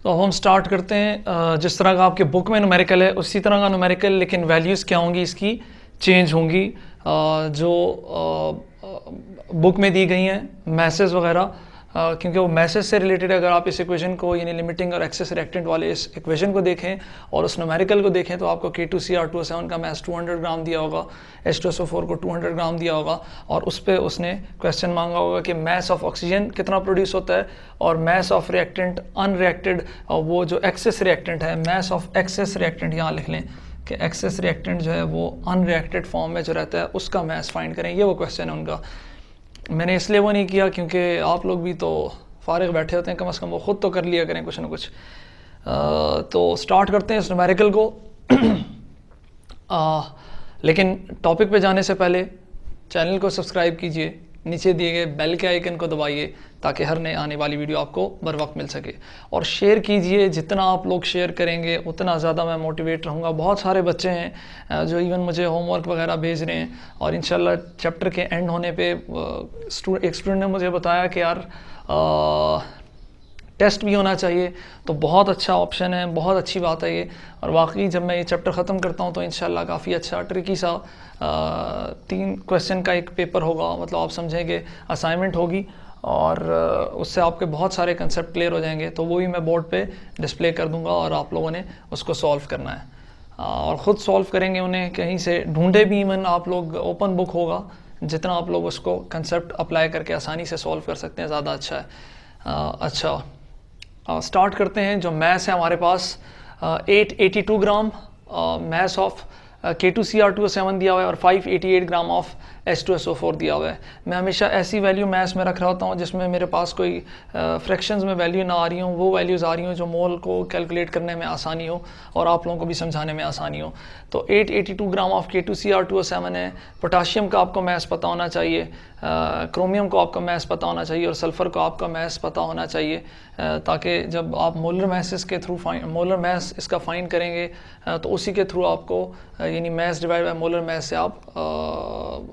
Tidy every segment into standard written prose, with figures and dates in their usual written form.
तो अब हम स्टार्ट करते हैं। जिस तरह का आपके बुक में न्यूमेरिकल है उसी तरह का न्यूमेरिकल, लेकिन वैल्यूज़ क्या होंगी इसकी चेंज होंगी। जो बुक में दी गई हैं मैसेज वगैरह, क्योंकि वो मैसेज से रिलेटेड, अगर आप इस इक्वेशन को यानी लिमिटिंग और एक्सेस रिएक्टेंट वाले इस इक्वेशन को देखें और उस न्यूमेरिकल को देखें तो आपको K2CR2O7 का मैस 200 ग्राम दिया होगा, H2SO4 को 200 ग्राम दिया होगा, और उस पर उसने क्वेश्चन मांगा होगा कि मैस ऑफ ऑक्सीजन कितना प्रोड्यूस होता है और मैस ऑफ रिएक्टेंट अनरिएक्टेड, और वो जो एक्सेस रिएक्टेंट है, मैस ऑफ एक्सेस रिएक्टेंट यहाँ लिख लें कि एक्सेस रिएक्टेंट जो है वो अनरिएक्टेड फॉर्म में जो रहता है उसका मैस फाइंड करें। ये वो क्वेश्चन है उनका। मैंने इसलिए वो नहीं किया क्योंकि आप लोग भी तो फारिग बैठे होते हैं, कम से कम वो ख़ुद तो कर लिया करें कुछ ना कुछ। तो स्टार्ट करते हैं इस न्यूमेरिकल को। लेकिन टॉपिक पे जाने से पहले चैनल को सब्सक्राइब कीजिए, नीचे दिए गए बेल के आइकन को दबाइए ताकि हर नई आने वाली वीडियो आपको बर वक्त मिल सके, और शेयर कीजिए। जितना आप लोग शेयर करेंगे उतना ज़्यादा मैं मोटिवेट रहूँगा। बहुत सारे बच्चे हैं जो इवन मुझे होमवर्क वगैरह भेज रहे हैं, और इंशाल्लाह चैप्टर के एंड होने पे एक स्टूडेंट ने मुझे बताया कि यार टेस्ट भी होना चाहिए, तो बहुत अच्छा ऑप्शन है, बहुत अच्छी बात है ये। और वाकई जब मैं ये चैप्टर ख़त्म करता हूँ तो इंशाल्लाह काफ़ी अच्छा ट्रिकी सा 3 क्वेश्चन का एक पेपर होगा, मतलब आप समझेंगे असाइनमेंट होगी, और उससे आपके बहुत सारे कंसेप्ट क्लियर हो जाएंगे। तो वो भी मैं बोर्ड पे डिस्प्ले कर दूंगा और आप लोगों ने उसको सॉल्व करना है, और ख़ुद सॉल्व करेंगे, उन्हें कहीं से ढूंढे भी इवन आप लोग, ओपन बुक होगा, जितना आप लोग उसको कंसेप्ट अप्लाई करके आसानी से सॉल्व कर सकते हैं ज़्यादा अच्छा है। अच्छा, स्टार्ट करते हैं। जो मैस है हमारे पास 882 ग्राम मैस ऑफ K2CR2O7 दिया हुआ है और 588 ग्राम ऑफ H2SO4 दिया हुआ है। मैं हमेशा ऐसी वैल्यू मैथ्स में रख रहा होता हूँ जिसमें मेरे पास कोई फ्रैक्शंस में वैल्यू ना आ रही हूँ, वो वैल्यूज़ आ रही हूँ जो मोल को कैलकुलेट करने में आसानी हो और आप लोगों को भी समझाने में आसानी हो। तो 882 ग्राम ऑफ K2CR2O7 है। पोटाशियम का आपको मैथ्स पता होना चाहिए, क्रोमियम को आपका मैथ्स पता होना चाहिए, और सल्फ़र को आपका मैथ्स पता होना चाहिए, ताकि जब आप मोलर मैथ्स के थ्रू मोलर मैथ्स इसका फाइंड करेंगे तो उसी के थ्रू आपको यानी maths divide by molar maths से आप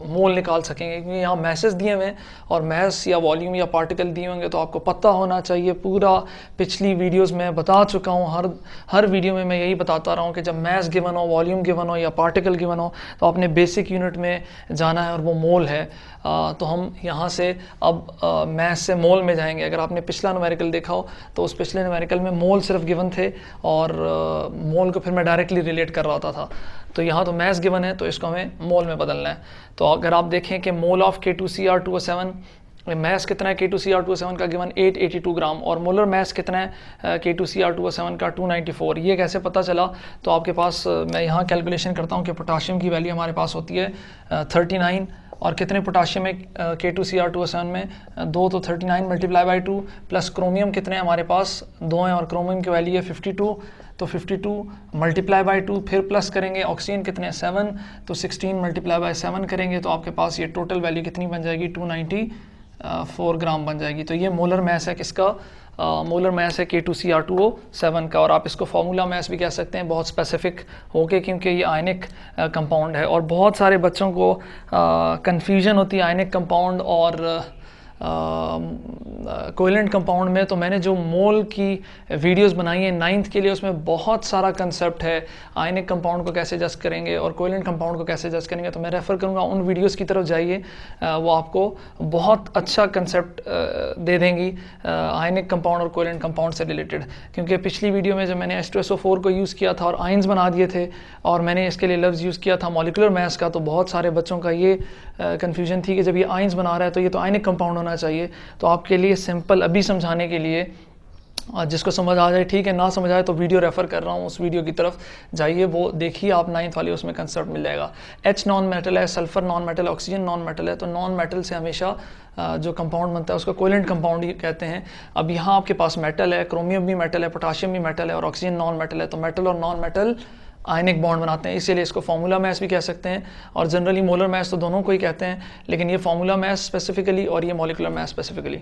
मोल निकाल सकेंगे। क्योंकि यहाँ मैसेज दिए हुए हैं और मैथ्स या वॉल्यूम या पार्टिकल दिए होंगे तो आपको पता होना चाहिए। पूरा पिछली वीडियोस में बता चुका हूँ, हर वीडियो में मैं यही बताता रहा हूँ कि जब मैथ्स गिवन हो, वॉल्यूम गिवन हो या पार्टिकल गिवन हो तो आपने बेसिक यूनिट में जाना है और वो मोल है। तो हम यहाँ से अब मैथ्स से मोल में जाएंगे। अगर आपने पिछला न्यूमेरिकल देखा हो तो उस पिछले न्यूमेरिकल में मोल सिर्फ गिवन थे और मोल को फिर मैं डायरेक्टली रिलेट कर रहा होता था। तो यहाँ तो मैथ्स गिवन है तो इसको हमें मोल में बदलना है। तो अगर आप देखें कि मोल ऑफ K2CR2O7 मैस कितना है K2CR2O7 का गिवन 882 ग्राम, और मोलर मैस कितना है K2CR2O7 का 294। ये कैसे पता चला? तो आपके पास मैं यहाँ कैलकुलेशन करता हूँ कि पोटाशियम की वैल्यू हमारे पास होती है 39, और कितने पोटाशियम है K2CR2O7 में 2, तो 39 मल्टीप्लाई बाई 2, प्लस क्रोमियम कितने हैं हमारे पास 2 हैं और क्रोमियम की वैल्यू है 52, तो 52 मल्टीप्लाई बाई 2, फिर प्लस करेंगे ऑक्सीजन कितने हैं 7, तो 16 मल्टीप्लाई बाई 7 करेंगे तो आपके पास ये टोटल वैल्यू कितनी बन जाएगी 294 ग्राम बन जाएगी। तो ये मोलर मैस है किसका? मोलर मैस है K2CR2O7 का, और आप इसको फार्मूला मैस भी कह सकते हैं बहुत स्पेसिफिक होके, क्योंकि ये आयनिक कंपाउंड है। और बहुत सारे बच्चों को कंफ्यूजन होती है आयनिक कंपाउंड और कोवेलेंट कंपाउंड में। तो मैंने जो मोल की वीडियोस बनाई हैं 9th के लिए, उसमें बहुत सारा कंसेप्ट है आयनिक कंपाउंड को कैसे जज करेंगे और कोवेलेंट कंपाउंड को कैसे जज करेंगे। तो मैं रेफ़र करूंगा उन वीडियोस की तरफ जाइए, वो आपको बहुत अच्छा कंसेप्ट दे देंगी आयनिक कंपाउंड और कोवेलेंट कंपाउंड से रिलेटेड। क्योंकि पिछली वीडियो में जब मैंने H2SO4 को यूज़ किया था और आयंस बना दिए थे और मैंने इसके लिए लफ्ज़ यूज़ किया था मॉलिक्यूलर मैथ्स का, तो बहुत सारे बच्चों का ये कन्फ्यूजन थी कि जब ये आयंस बना रहा है तो ये तो आयनिक कंपाउंड होना चाहिए। तो आपके लिए सिंपल अभी समझाने के लिए, जिसको समझ आ जाए ठीक है, ना समझ आए तो वीडियो रेफ़र कर रहा हूँ, उस वीडियो की तरफ जाइए, वो देखिए आप 9th वाली, उसमें कंसेप्ट मिल जाएगा। H नॉन मेटल है, sulphur non metal, oxygen non metal है। तो नॉन मेटल से हमेशा जो कंपाउंड बनता है उसको कोवेलेंट कंपाउंड ही कहते हैं। अब यहाँ आपके पास मेटल है, क्रोमियम भी मेटल है, पोटाशियम भी मेटल है और ऑक्सीजन नॉन मेटल है। तो मेटल और नॉन मेटल आयनिक बॉन्ड बनाते हैं, इसीलिए इसको फार्मूला मैथ्स भी कह सकते हैं, और जनरली मोलर मैथ्स तो दोनों को ही कहते हैं, लेकिन ये फार्मूला मैथ्स स्पेसिफिकली और ये मॉलिक्यूलर मैथ्स स्पेसिफिकली।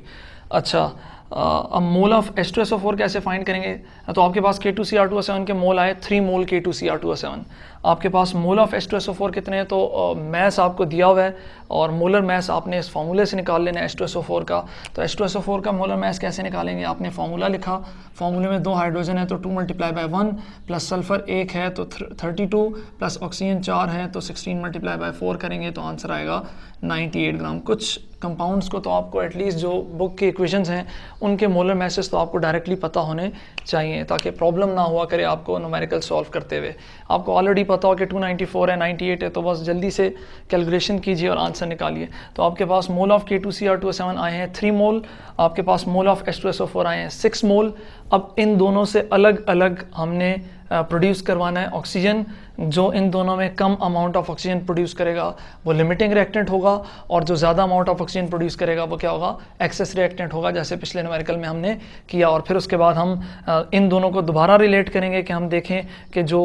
अच्छा, अब मोल ऑफ H2SO4 कैसे फाइंड करेंगे? तो आपके पास K2Cr2O7 के मोल आए 3 मोल K2Cr2O7। आपके पास मोल ऑफ H2SO4 कितने हैं? तो मैस आपको दिया हुआ है और मोलर मैस आपने इस फार्मूले से निकाल लेना है H2SO4 का। तो H2SO4 का मोलर मैस कैसे निकालेंगे? आपने फार्मूला लिखा, फार्मूले में 2 हाइड्रोजन है तो 2 × 1 प्लस सल्फर 1 है तो 32 प्लस ऑक्सीजन 4 है तो 16 × 4 करेंगे तो आंसर आएगा 98 ग्राम। कुछ कंपाउंड्स को तो आपको एटलीस्ट जो बुक के इक्वेशंस हैं उनके मोलर मैसेज तो आपको डायरेक्टली पता होने चाहिए ताकि प्रॉब्लम ना हुआ करे आपको न्यूमेरिकल सॉल्व करते हुए। आपको ऑलरेडी पता हो कि 294 है, 98 है, तो बस जल्दी से कैलकुलेशन कीजिए और आंसर निकालिए। तो आपके पास मोल ऑफ K2Cr2O7 आए हैं 3 मोल, आपके पास मोल ऑफ H2SO4 आए हैं 6 मोल। अब इन दोनों से अलग अलग हमने प्रोड्यूस करवाना है ऑक्सीजन। जो इन दोनों में कम अमाउंट ऑफ ऑक्सीजन प्रोड्यूस करेगा वो लिमिटिंग रिएक्टेंट होगा और जो ज़्यादा अमाउंट ऑफ ऑक्सीजन प्रोड्यूस करेगा वो क्या होगा? एक्सेस रिएक्टेंट होगा, जैसे पिछले न्यूमेरिकल में हमने किया। और फिर उसके बाद हम इन दोनों को दोबारा रिलेट करेंगे कि हम देखें कि जो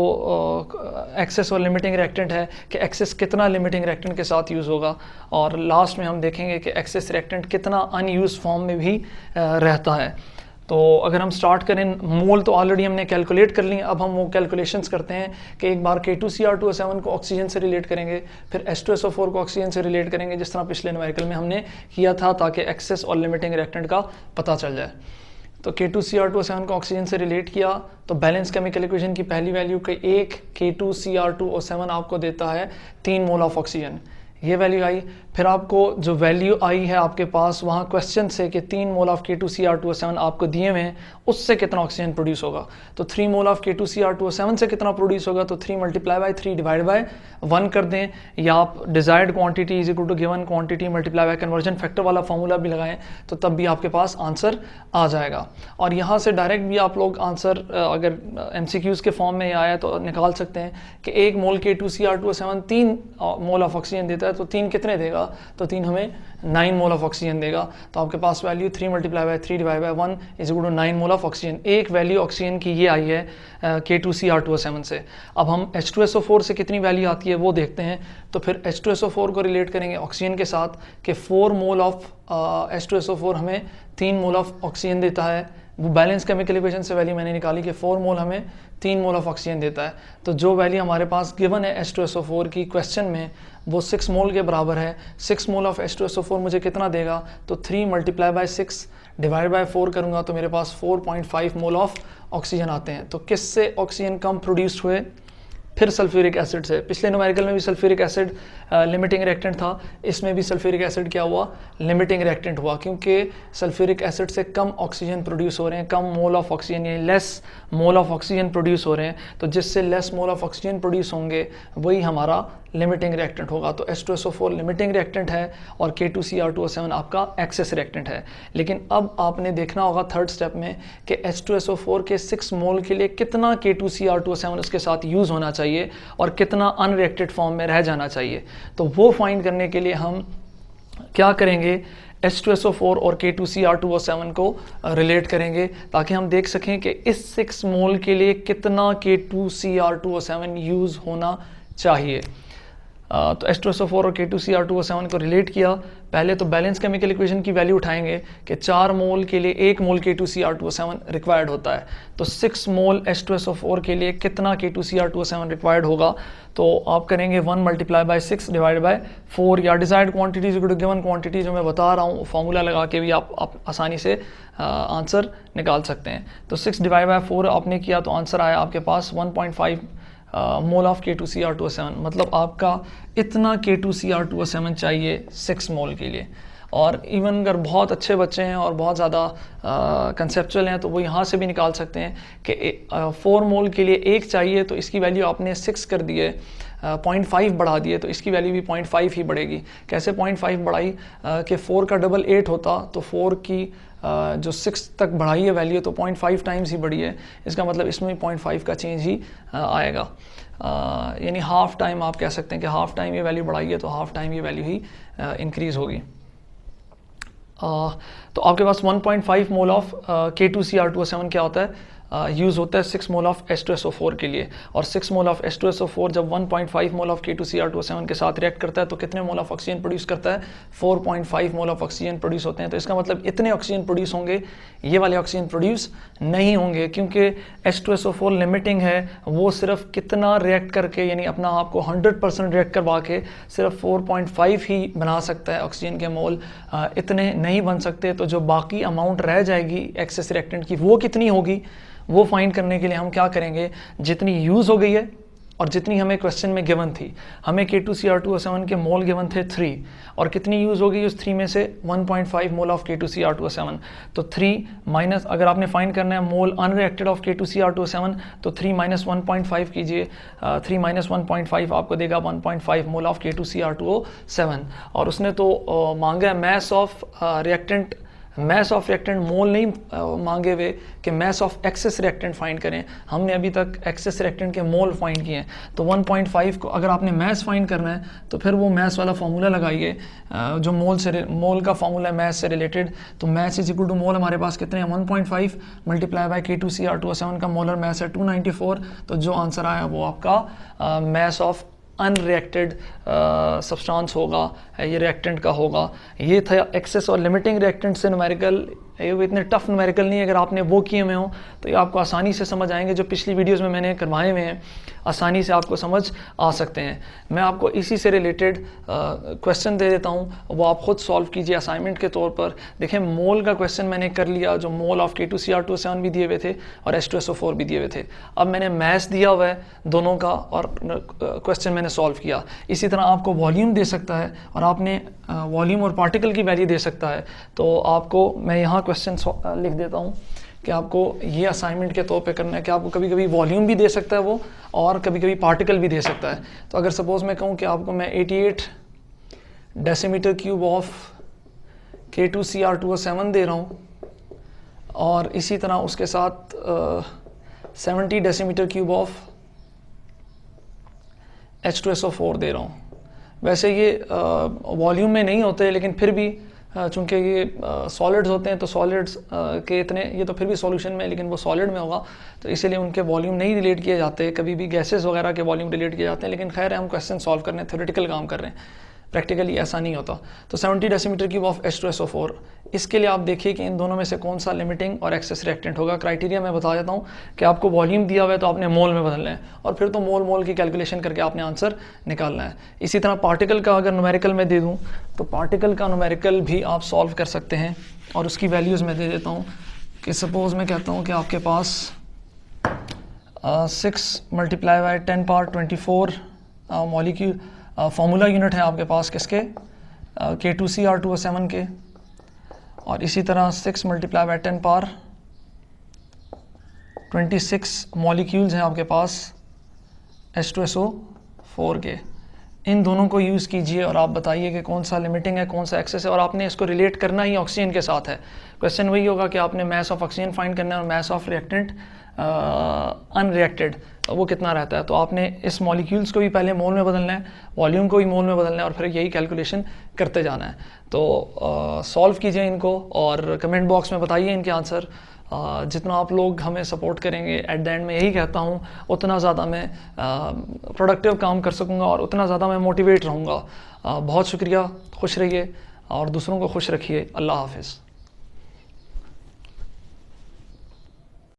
एक्सेस और लिमिटिंग रिएक्टेंट है कि एक्सेस कितना लिमिटिंग रिएक्टेंट के साथ यूज़ होगा, और लास्ट में हम देखेंगे कि एक्सेस रिएक्टेंट कितना अनयूज फॉर्म में भी रहता है। तो अगर हम स्टार्ट करें, मोल तो ऑलरेडी हमने कैलकुलेट कर ली, अब हम वो कैलकुलेशंस करते हैं कि एक बार K2Cr2O7 को ऑक्सीजन से रिलेट करेंगे, फिर H2SO4 को ऑक्सीजन से रिलेट करेंगे जिस तरह पिछले न्यूमेरिकल में हमने किया था, ताकि एक्सेस और लिमिटिंग रिएक्टेंट का पता चल जाए। तो K2Cr2O7 को ऑक्सीजन से रिलेट किया तो बैलेंस केमिकल इक्वेशन की पहली वैल्यू के एक K2Cr2O7 आपको देता है 3 मोल ऑफ ऑक्सीजन, ये वैल्यू आई। फिर आपको जो वैल्यू आई है आपके पास वहाँ क्वेश्चन से कि 3 मोल ऑफ K2Cr2O7 आपको दिए हुए हैं, उससे कितना ऑक्सीजन प्रोड्यूस होगा। तो 3 मोल ऑफ K2Cr2O7 से कितना प्रोड्यूस होगा? तो 3 × 3 डिवाइड बाय 1 कर दें, या आप desired quantity is equal to given quantity multiply by conversion factor वाला फॉर्मूला भी लगाएं तो तब भी आपके पास आंसर आ जाएगा। और यहाँ से डायरेक्ट भी आप लोग आंसर अगर MCQs के फॉर्म में आया तो निकाल सकते हैं कि 1 मोल K2Cr2O7 3 मोल ऑफ ऑक्सीजन देता है, तो 3 कितने देगा? तो 3 हमें 9 मोल ऑफ ऑक्सीजन देगा। तो आपके पास value 3 × 3 divide by 1 is equal to 9 mole of oxygen. एक वैल्यू ऑक्सीजन की ये आई है K2Cr2O7 से। अब हम H2SO4 से कितनी वैल्यू आती है वो देखते हैं। तो फिर H2SO4 को रिलेट करेंगे ऑक्सीजन के साथ कि 4 मोल ऑफ H2SO4 हमें 3 मोल ऑफ ऑक्सीजन देता है। वो बैलेंस केमिकल इक्वेशन से वैल्यू मैंने निकाली कि 4 मोल हमें 3 मोल ऑफ ऑक्सीजन देता है। तो जो वैल्यू हमारे पास गिवन है H2SO4 की क्वेश्चन में वो 6 मोल के बराबर है। 6 मोल ऑफ H2SO4 मुझे कितना देगा? तो 3 × 6 डिवाइड बाय 4 करूँगा तो मेरे पास 4.5 मोल ऑफ ऑक्सीजन आते हैं। तो किससे ऑक्सीजन कम प्रोड्यूस हुए? फिर सल्फ्यूरिक एसिड से। पिछले न्यूमेरिकल में भी सल्फ्यूरिक एसिड लिमिटिंग रिएक्टेंट था, इसमें भी सल्फ्यूरिक एसिड क्या हुआ? लिमिटिंग रिएक्टेंट हुआ, क्योंकि सल्फ्यूरिक एसिड से कम ऑक्सीजन प्रोड्यूस हो रहे हैं, कम मोल ऑफ ऑक्सीजन, यानी less mole of oxygen produce हो रहे हैं। तो जिससे less mole of oxygen produce होंगे वही हमारा लिमिटिंग रिएक्टेंट होगा। तो H2SO4 लिमिटिंग रिएक्टेंट है और K2Cr2O7 आपका एक्सेस रिएक्टेंट है। लेकिन अब आपने देखना होगा थर्ड स्टेप में कि H2SO4 के 6 मोल के लिए कितना K2Cr2O7 उसके साथ यूज़ होना चाहिए और कितना अनरिएक्टेड फॉर्म में रह जाना चाहिए। तो वो फाइंड करने के लिए हम क्या करेंगे? H2SO4 और K2Cr2O7 को रिलेट करेंगे ताकि हम देख सकें कि इस 6 मोल के लिए कितना K2Cr2O7 यूज़ होना चाहिए। तो H2SO4 और K2Cr2O7 को रिलेट किया। पहले तो बैलेंस केमिकल इक्वेशन की वैल्यू उठाएंगे कि 4 मोल के लिए 1 मोल K2Cr2O7 रिक्वायर्ड होता है। तो 6 मोल H2SO4 के लिए कितना K2Cr2O7 रिक्वायर्ड होगा? तो आप करेंगे 1 × 6 डिवाइड बाय 4, या desired quantities equal to given quantity जो मैं बता रहा हूँ फार्मूला लगा के भी आप आसानी से आंसर निकाल सकते हैं। तो 6 डिवाइड बाय 4 आपने किया तो आंसर आया आपके पास 1.5 मोल ऑफ K2Cr2O7। मतलब आपका इतना K2Cr2O7 चाहिए 6 मोल के लिए। और इवन अगर बहुत अच्छे बच्चे हैं और बहुत ज़्यादा कंसेप्चुअल हैं तो वो यहाँ से भी निकाल सकते हैं कि 4 मोल के लिए 1 चाहिए, तो इसकी वैल्यू आपने 6 कर दी है, 0.5 बढ़ा दिए तो इसकी वैल्यू भी 0.5 ही बढ़ेगी। कैसे 0.5 बढ़ाई? कि 4 का डबल 8 होता, तो 4 की जो 6 तक बढ़ाई है वैल्यू तो 0.5 टाइम्स ही बढ़ी है। इसका मतलब इसमें भी 0.5 का चेंज ही आएगा। यानी हाफ टाइम आप कह सकते हैं कि हाफ टाइम ये वैल्यू बढ़ाई है तो हाफ टाइम ये वैल्यू ही इंक्रीज होगी। तो आपके पास 1.5 मोल ऑफ K2Cr2O7 क्या होता है? यूज़ होता है 6 मोल ऑफ H2SO4 के लिए, और 6 मोल ऑफ H2SO4 जब 1.5 मोल ऑफ K2Cr2O7 के साथ रिएक्ट करता है तो कितने मोल ऑफ ऑक्सीजन प्रोड्यूस करता है? 4.5 मोल ऑफ ऑक्सीजन प्रोड्यूस होते हैं। तो इसका मतलब इतने ऑक्सीजन प्रोड्यूस होंगे, ये वाले ऑक्सीजन प्रोड्यूस नहीं होंगे, क्योंकि H2SO4 लिमिटिंग है, वो सिर्फ कितना रिएक्ट करके, यानी अपना आप को 100% रिएक्ट करवा के सिर्फ 4.5 ही बना सकता है ऑक्सीजन के मोल, इतने नहीं बन सकते। तो जो बाकी अमाउंट रह जाएगी एक्सेस रिएक्टेंट की, वो कितनी होगी, वो फाइंड करने के लिए हम क्या करेंगे, जितनी यूज़ हो गई है और जितनी हमें क्वेश्चन में गिवन थी, हमें K2Cr2O7 के मोल गिवन थे 3, और कितनी यूज़ हो गई उस 3 में से 1.5 मोल ऑफ K2Cr2O7। तो 3 माइनस, अगर आपने फाइंड करना है मोल अनरिएक्टेड ऑफ K2Cr2O7 तो 3 माइनस 1.5 कीजिए, 3 माइनस 1.5 आपको देगा 1.5 मोल ऑफ K2Cr2O7। और उसने तो मांगा है mass of reactant, mass of reactant mole नहीं मांगे हुए कि mass of excess reactant find करें। हमने अभी तक एक्सेस रिएक्टेंट के मोल फाइंड किए हैं। तो 1.5 को अगर आपने मैस फाइंड करना है तो फिर वो मैस वाला फार्मूला लगाइए, जो मोल का फार्मूला है मैस से रिलेटेड। तो मैस इज इक्वल टू मोल हमारे पास कितने हैं, 1.5 मल्टीप्लाई बाय K2Cr2O7 का मोलर मैस है 294। तो जो आंसर आया वो आपका मैस ऑफ अनरिएक्टेड सब्सटेंस होगा, ये रिएक्टेंट का होगा। ये था एक्सेस और लिमिटिंग रिएक्टेंट से न्यूमेरिकल। ये इतने टफ न्यूमेरिकल नहीं है, अगर आपने वो किए हुए हो तो ये आपको आसानी से समझ आएंगे। जो पिछली वीडियोस में मैंने करवाए हुए हैं आसानी से आपको समझ आ सकते हैं। मैं आपको इसी से रिलेटेड क्वेश्चन दे देता हूँ, वो आप खुद सॉल्व कीजिए असाइनमेंट के तौर पर। देखें, मोल का क्वेश्चन मैंने कर लिया, जो मोल ऑफ K2Cr2O7 भी दिए हुए थे और H2SO4 भी दिए हुए थे। अब मैंने मैस दिया हुआ है दोनों का और क्वेश्चन मैंने सॉल्व किया। इसी तरह आपको वॉल्यूम दे सकता है और आपने वॉल्यूम और पार्टिकल की वैल्यू दे सकता है। तो आपको मैं यहाँ क्वेश्चन लिख देता हूँ कि आपको ये असाइनमेंट के तौर पे करना है कि आपको कभी कभी वॉल्यूम भी दे सकता है वो, और कभी कभी पार्टिकल भी दे सकता है। तो अगर सपोज मैं कहूँ कि आपको मैं 88 डेसीमीटर क्यूब ऑफ K2Cr2O7 दे रहा हूँ और इसी तरह उसके साथ 70 डेसीमीटर क्यूब ऑफ H2SO4 दे रहा हूँ। वैसे ये वॉल्यूम में नहीं होते, लेकिन फिर भी चूँकि ये सॉलिड्स होते हैं तो सॉलिड्स के इतने, ये तो फिर भी सॉल्यूशन में, लेकिन वो सॉलिड में होगा तो इसीलिए उनके वॉल्यूम नहीं रिलेट किए जाते। कभी भी गैसेस वगैरह के वॉल्यूम रिलेट किए जाते हैं, लेकिन खैर हम क्वेश्चन सॉल्व कर रहे हैं, थ्योरेटिकल काम कर रहे हैं, प्रैक्टिकली ऐसा नहीं होता। तो 70 डेसीमीटर क्यूब ऑफ H2SO4, इसके लिए आप देखिए कि इन दोनों में से कौन सा लिमिटिंग और एक्सेस रिएक्टेंट होगा। क्राइटेरिया मैं बता देता हूँ कि आपको वॉल्यूम दिया हुआ है तो आपने मोल में बदलना है, और फिर तो मोल की कैलकुलेशन करके आपने आंसर निकालना है। इसी तरह पार्टिकल का अगर न्यूमेरिकल में दे दूँ तो पार्टिकल का न्यूमेरिकल भी आप सॉल्व कर सकते हैं, और उसकी वैल्यूज़ मैं दे देता हूँ कि सपोज़ मैं कहता हूँ कि आपके पास 6 multiply by 10 power 24 molecule formula unit है आपके पास किसके, K2Cr2O7 के, और इसी तरह 6 मल्टीप्लाई बाय 10 पावर 26 मॉलिक्यूल्स हैं आपके पास H2SO4 के। इन दोनों को यूज़ कीजिए और आप बताइए कि कौन सा लिमिटिंग है, कौन सा एक्सेस है, और आपने इसको रिलेट करना ही ऑक्सीजन के साथ है। क्वेश्चन वही होगा कि आपने मैस ऑफ ऑक्सीजन फाइंड करना है और मैस ऑफ रिएक्टेंट अनरिएक्टेड वो कितना रहता है। तो आपने इस मॉलिक्यूल्स को भी पहले मोल में बदलना है, वॉल्यूम को भी मोल में बदलना है, और फिर यही कैलकुलेशन करते जाना है। तो सॉल्व कीजिए इनको और कमेंट बॉक्स में बताइए इनके आंसर। जितना आप लोग हमें सपोर्ट करेंगे, एट द एंड में यही कहता हूँ, उतना ज़्यादा मैं प्रोडक्टिव काम कर सकूँगा और उतना ज़्यादा मैं मोटिवेट रहूँगा। बहुत शुक्रिया, खुश रहिए और दूसरों को खुश रखिए। अल्लाह हाफिज़।